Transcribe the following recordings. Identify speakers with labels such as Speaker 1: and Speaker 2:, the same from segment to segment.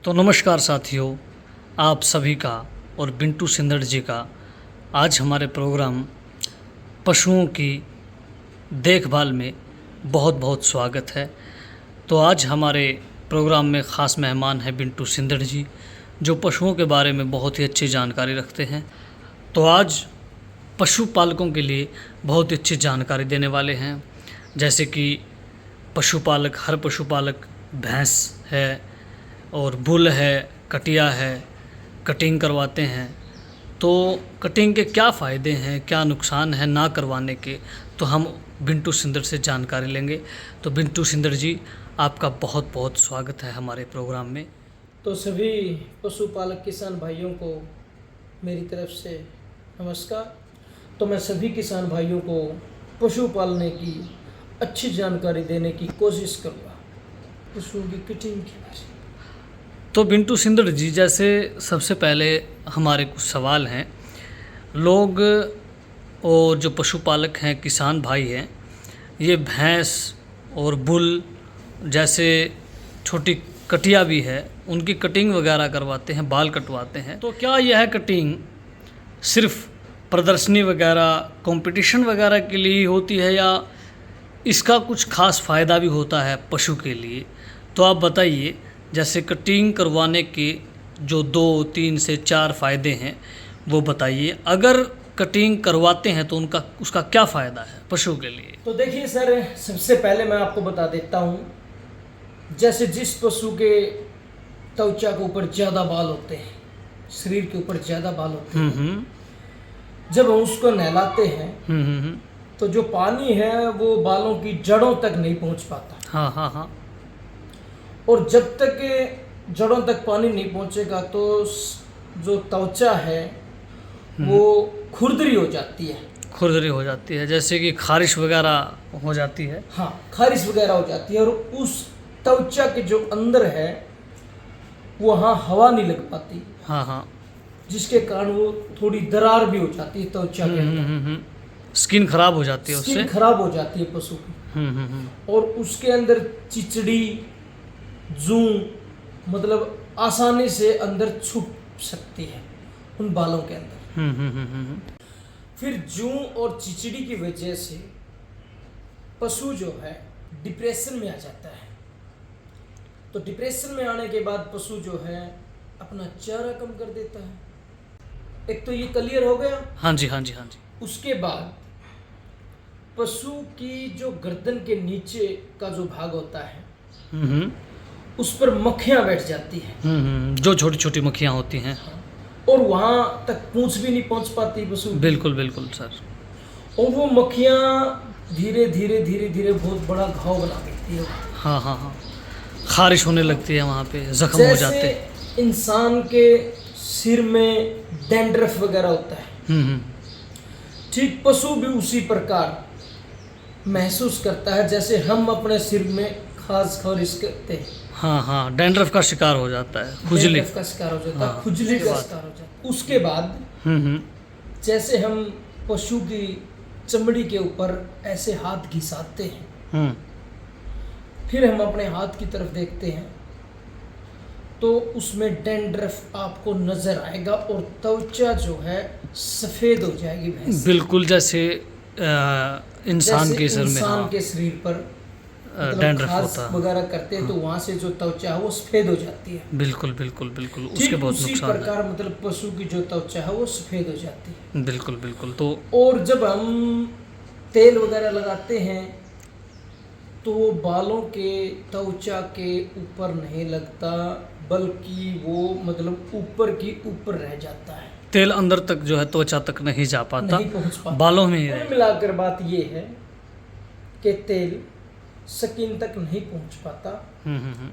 Speaker 1: तो नमस्कार साथियों, आप सभी का और बिंटू सिंदड़ जी का आज हमारे प्रोग्राम पशुओं की देखभाल में बहुत बहुत स्वागत है। तो आज हमारे प्रोग्राम में ख़ास मेहमान हैं बिंटू सिंदड़ जी, जो पशुओं के बारे में बहुत ही अच्छी जानकारी रखते हैं। तो आज पशुपालकों के लिए बहुत ही अच्छी जानकारी देने वाले हैं। जैसे कि हर पशुपालक भैंस है और बुल है, कटिया है, कटिंग करवाते हैं। तो कटिंग के क्या फ़ायदे हैं, क्या नुकसान है ना करवाने के, तो हम बिंटू सिंदड़ से जानकारी लेंगे। तो बिंटू सिंदड़ जी, आपका बहुत बहुत स्वागत है हमारे प्रोग्राम में।
Speaker 2: तो सभी पशुपालक किसान भाइयों को मेरी तरफ से नमस्कार। तो मैं सभी किसान भाइयों को पशु पालने की अच्छी जानकारी देने की कोशिश करूँगा, पशुओं की कटिंग के बारे में।
Speaker 1: तो बिंटू सिंदड़ जी, जैसे सबसे पहले हमारे कुछ सवाल हैं। लोग और जो पशुपालक हैं, किसान भाई हैं, ये भैंस और बुल जैसे छोटी कटिया भी है, उनकी कटिंग वगैरह करवाते हैं, बाल कटवाते हैं। तो क्या यह कटिंग सिर्फ प्रदर्शनी वगैरह, कंपटीशन वगैरह के लिए ही होती है या इसका कुछ खास फ़ायदा भी होता है पशु के लिए? तो आप बताइए, जैसे कटिंग करवाने के जो 2, 3 से 4 फ़ायदे हैं वो बताइए। अगर कटिंग करवाते हैं तो उसका क्या फ़ायदा है पशु के लिए?
Speaker 2: तो देखिए सर, सबसे पहले मैं आपको बता देता हूँ, जैसे जिस पशु के त्वचा के ऊपर ज़्यादा बाल होते हैं, शरीर के ऊपर ज़्यादा बाल होते हैं, जब हम उसको नहलाते हैं तो जो पानी है वो बालों की जड़ों तक नहीं पहुँच पाता।
Speaker 1: हाँ।
Speaker 2: और जब तक जड़ों तक पानी नहीं पहुँचेगा तो जो त्वचा है वो खुरदरी हो जाती है।
Speaker 1: खुरदरी हो जाती है, जैसे कि खारिश वगैरह हो जाती है।
Speaker 2: हाँ, खारिश वगैरह हो जाती है। और उस त्वचा के जो अंदर है वहाँ हवा नहीं लग पाती।
Speaker 1: हाँ।
Speaker 2: जिसके कारण वो थोड़ी दरार भी हो जाती है त्वचा के अंदर।
Speaker 1: स्किन खराब हो जाती है, उससे
Speaker 2: स्किन खराब हो जाती है पशु की। और उसके अंदर चिचड़ी, जूं मतलब आसानी से अंदर छुप सकती है उन बालों के अंदर। फिर जूं और चिचड़ी की वजह से पशु जो है डिप्रेशन में आ जाता है। तो डिप्रेशन में आने के बाद पशु जो है अपना चारा कम कर देता है। एक तो ये क्लियर हो गया।
Speaker 1: हाँ जी।
Speaker 2: उसके बाद पशु की जो गर्दन के नीचे का जो भाग होता है उस पर मक्खियां बैठ जाती हैं।
Speaker 1: जो छोटी छोटी मक्खियां होती हैं।
Speaker 2: और वहां तक पूंछ भी नहीं पहुंच पाती पशु।
Speaker 1: बिल्कुल सर।
Speaker 2: और वो मक्खियां धीरे धीरे बहुत बड़ा घाव बना देती है।
Speaker 1: हाँ। खारिश होने लगती है, वहाँ पे जख्म हो जाते हैं।
Speaker 2: जैसे इंसान के सिर में डैंड्रफ वगैरह होता है, ठीक पशु भी उसी प्रकार महसूस करता है जैसे हम अपने सिर में खारिश करते हैं।
Speaker 1: हाँ, डैंड्रफ का शिकार हो जाता है, खुजली
Speaker 2: का शिकार हो जाता है, खुजली का शिकार हो जाता है। उसके बाद जैसे हम पशु की चमड़ी के ऊपर ऐसे हाथ घिसाते हैं, फिर हम अपने हाथ की तरफ देखते हैं तो उसमें डैंड्रफ आपको नजर आएगा और त्वचा जो है सफेद हो जाएगी भैंस।
Speaker 1: बिल्कुल जैसे इंसान के सर में,
Speaker 2: इंसान के शरीर पर
Speaker 1: डैंड्रफ होता है
Speaker 2: वगैरह करते हैं तो वहाँ से जो त्वचा है वो सफेद हो जाती है।
Speaker 1: बिल्कुल उसके बहुत नुकसान है।
Speaker 2: प्रकार मतलब पशु की जो त्वचा है वो सफेद हो जाती है।
Speaker 1: बिल्कुल। तो
Speaker 2: और जब हम तेल वगैरह लगाते हैं तो वो बालों के त्वचा के ऊपर नहीं लगता, बल्कि वो मतलब ऊपर की ऊपर रह जाता है।
Speaker 1: तेल अंदर तक जो है त्वचा तक नहीं जा पाता,
Speaker 2: नहीं पहुंच पाता,
Speaker 1: बालों में ही
Speaker 2: कुल मिलाकर बात ये है कि तेल स्किन तक नहीं पहुंच पाता,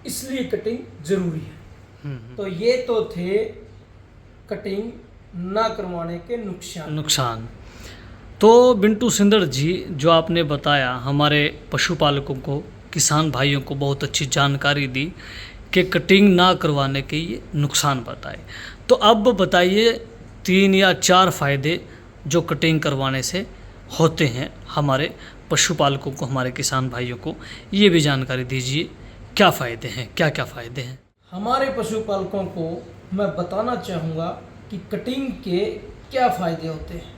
Speaker 2: इसलिए कटिंग जरूरी है। तो ये तो थे कटिंग ना करवाने के नुकसान।
Speaker 1: तो बिंटू सिंदड़ जी, जो आपने बताया हमारे पशुपालकों को, किसान भाइयों को बहुत अच्छी जानकारी दी कि कटिंग ना करवाने के ये नुकसान बताए। तो अब बताइए 3 या 4 फ़ायदे जो कटिंग करवाने से होते हैं हमारे पशुपालकों को, हमारे किसान भाइयों को, ये भी जानकारी दीजिए। क्या फ़ायदे हैं, क्या फ़ायदे हैं?
Speaker 2: हमारे पशुपालकों को मैं बताना चाहूँगा कि कटिंग के क्या फ़ायदे होते हैं।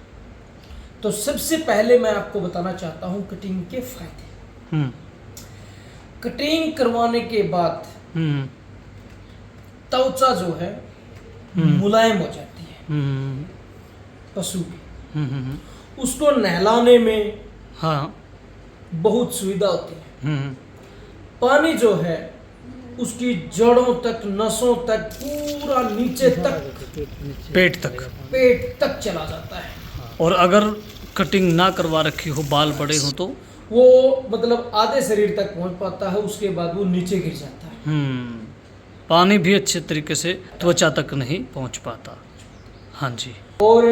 Speaker 2: तो सबसे पहले मैं आपको बताना चाहता हूँ कटिंग के फ़ायदे।
Speaker 1: हम्म
Speaker 2: कटिंग करवाने के बाद
Speaker 1: हम्म
Speaker 2: त्वचा जो है मुलायम हो जाती है
Speaker 1: हम्म
Speaker 2: पशु की।
Speaker 1: हम्म
Speaker 2: उसको नहलाने में
Speaker 1: हाँ
Speaker 2: बहुत सुविधा होती है।
Speaker 1: हम्म
Speaker 2: पानी जो है उसकी जड़ों तक, नसों तक, पूरा नीचे तक, पेट तक चला जाता है।
Speaker 1: और अगर कटिंग ना करवा रखी हो, बाल बड़े हो तो
Speaker 2: वो मतलब आधे शरीर तक पहुंच पाता है, उसके बाद वो नीचे गिर जाता है।
Speaker 1: पानी भी अच्छे तरीके से त्वचा तक नहीं पहुंच पाता। हाँ जी।
Speaker 2: और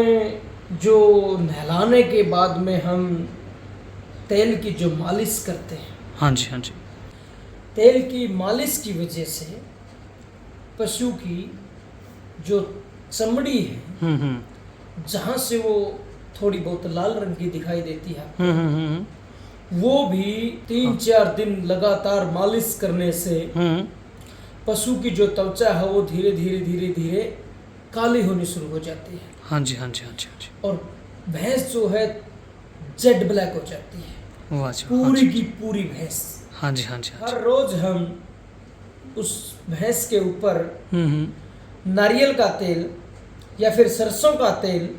Speaker 2: जो नहलाने के बाद में हम तेल की जो मालिश करते हैं,
Speaker 1: हाँ जी हाँ जी।
Speaker 2: तेल की मालिश की वजह से पशु की जो चमड़ी है, जहाँ से वो थोड़ी बहुत लाल रंग की दिखाई देती है, वो भी 3-4 दिन लगातार मालिश करने से पशु की जो त्वचा है वो धीरे धीरे काली होनी शुरू हो जाती है।
Speaker 1: हाँ जी हाँ जी हाँ जी हाँ जी।
Speaker 2: और भैंस जो है जेड ब्लैक हो जाती है,
Speaker 1: वाह जी,
Speaker 2: पूरी की पूरी भैंस।
Speaker 1: हाँ जी हाँ जी हाँ जी।
Speaker 2: हर रोज हम उस भैंस के ऊपर
Speaker 1: हम्म
Speaker 2: नारियल का तेल या फिर सरसों का तेल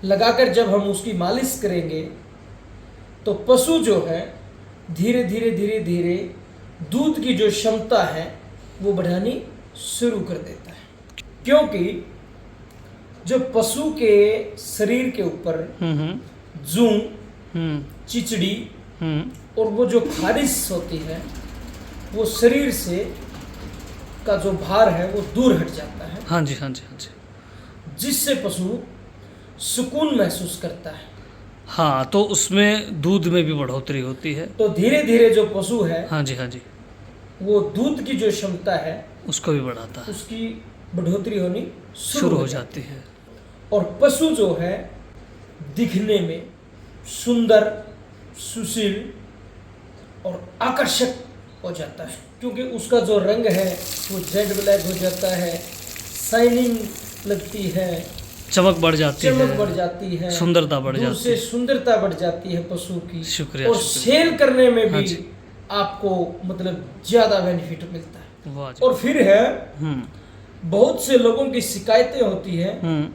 Speaker 2: लगाकर जब हम उसकी मालिश करेंगे तो पशु जो है धीरे धीरे दूध की जो क्षमता है वो बढ़ानी शुरू कर देता है। क्योंकि जो पशु के शरीर के ऊपर जूं, चिचड़ी और वो जो खारिश होती है वो शरीर से का जो भार है वो दूर हट जाता है।
Speaker 1: हाँ जी हाँ जी हाँ जी।
Speaker 2: जिससे पशु सुकून महसूस करता है।
Speaker 1: हाँ, तो उसमें दूध में भी बढ़ोतरी होती है।
Speaker 2: तो धीरे धीरे जो पशु है,
Speaker 1: हाँ जी हाँ जी,
Speaker 2: वो दूध की जो क्षमता है
Speaker 1: उसको भी बढ़ाता है,
Speaker 2: उसकी बढ़ोतरी होनी
Speaker 1: शुरू हो जाती है।
Speaker 2: और पशु जो है दिखने में सुंदर, सुशील और आकर्षक हो जाता है। क्योंकि उसका जो रंग है वो जेड ब्लैक हो जाता है, शाइनिंग लगती है,
Speaker 1: चमक बढ़ जाती है,
Speaker 2: चमक बढ़ जाती है,
Speaker 1: सुंदरता बढ़
Speaker 2: दूर
Speaker 1: जाती
Speaker 2: से
Speaker 1: है।
Speaker 2: सुंदरता बढ़ जाती है पशु की।
Speaker 1: शुक्रिया,
Speaker 2: और
Speaker 1: शुक्रिया।
Speaker 2: सेल करने में
Speaker 1: हाँ
Speaker 2: भी
Speaker 1: जी।
Speaker 2: आपको मतलब ज्यादा बेनिफिट मिलता है।
Speaker 1: वाह जी।
Speaker 2: और फिर है
Speaker 1: हम्म
Speaker 2: बहुत से लोगों की शिकायतें होती है
Speaker 1: हम्म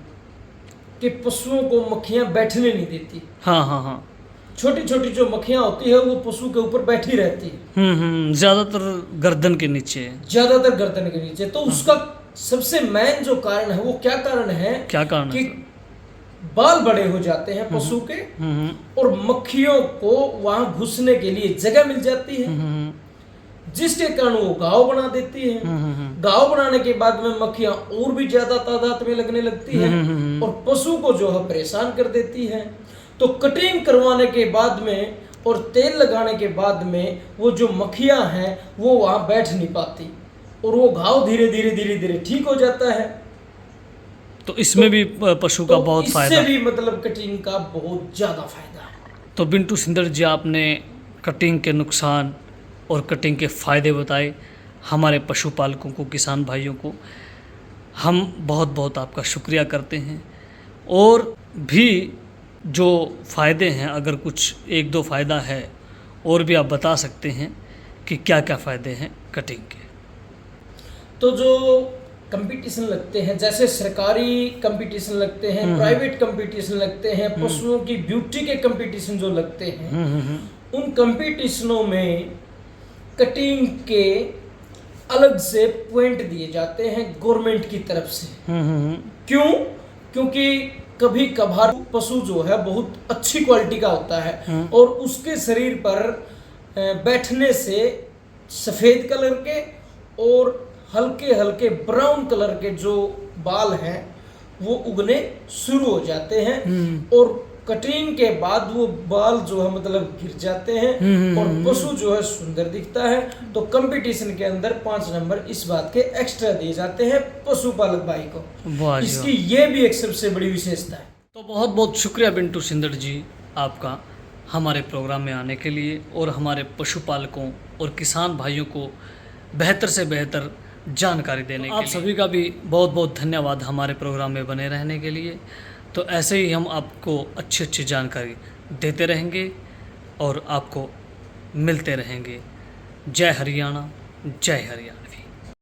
Speaker 2: कि पशुओं को मक्खियां बैठने नहीं देती।
Speaker 1: हाँ हाँ हाँ।
Speaker 2: छोटी छोटी जो मक्खियां होती है वो पशु के ऊपर बैठी रहती है,
Speaker 1: ज्यादातर गर्दन के नीचे,
Speaker 2: ज्यादातर गर्दन के नीचे। तो उसका सबसे मेन जो कारण है वो क्या कारण है?
Speaker 1: क्या कारण
Speaker 2: कि
Speaker 1: है?
Speaker 2: बाल बड़े हो जाते हैं पशु के और मक्खियों को वहां घुसने के लिए जगह मिल जाती है, जिसके कारण वो गाँव बना देती है। गाँव बनाने के बाद में मक्खियां और भी ज्यादा तादाद में लगने लगती है और पशु को जो है परेशान कर देती है। तो कटिंग करवाने के बाद में और तेल लगाने के बाद में वो जो मक्खियां हैं वो वहां बैठ नहीं पाती और वो घाव धीरे धीरे ठीक हो जाता है।
Speaker 1: तो इसमें भी पशु का बहुत फायदा
Speaker 2: इससे भी मतलब कटिंग का बहुत ज्यादा फायदा है।
Speaker 1: तो बिंटू सिंदर जी, आपने कटिंग के नुकसान और कटिंग के फ़ायदे बताए हमारे पशुपालकों को, किसान भाइयों को। हम बहुत बहुत आपका शुक्रिया करते हैं। और भी जो फ़ायदे हैं, अगर कुछ 1-2 फ़ायदा है और भी आप बता सकते हैं कि क्या क्या फ़ायदे हैं कटिंग के।
Speaker 2: तो जो कंपटीशन लगते हैं, जैसे सरकारी कंपटीशन लगते हैं, प्राइवेट कंपटीशन लगते हैं, पशुओं की ब्यूटी के कंपटीशन जो लगते हैं, उन कंपटीशनों में कटिंग के अलग से पॉइंट दिए जाते हैं गवर्नमेंट की तरफ से। क्यों? क्योंकि कभी कभार पशु जो है बहुत अच्छी क्वालिटी का होता है और उसके शरीर पर बैठने से सफ़ेद कलर के और हल्के हल्के ब्राउन कलर के जो बाल हैं वो उगने शुरू हो जाते हैं और कटिंग के बाद वो बाल जो है मतलब गिर जाते हैं और पशु जो है सुंदर दिखता है। तो कंपटीशन के अंदर 5 नंबर इस बात के एक्स्ट्रा दिए जाते हैं पशुपालक भाई को। इसकी ये भी एक सबसे बड़ी विशेषता है।
Speaker 1: तो बहुत बहुत शुक्रिया बिंटू सिंदर जी आपका हमारे प्रोग्राम में आने के लिए और हमारे पशुपालकों और किसान भाइयों को बेहतर से बेहतर जानकारी देने के लिए। आप सभी का भी बहुत बहुत धन्यवाद हमारे प्रोग्राम में बने रहने के लिए। तो ऐसे ही हम आपको अच्छी अच्छी जानकारी देते रहेंगे और आपको मिलते रहेंगे। जय हरियाणा, जय हरियाणवी।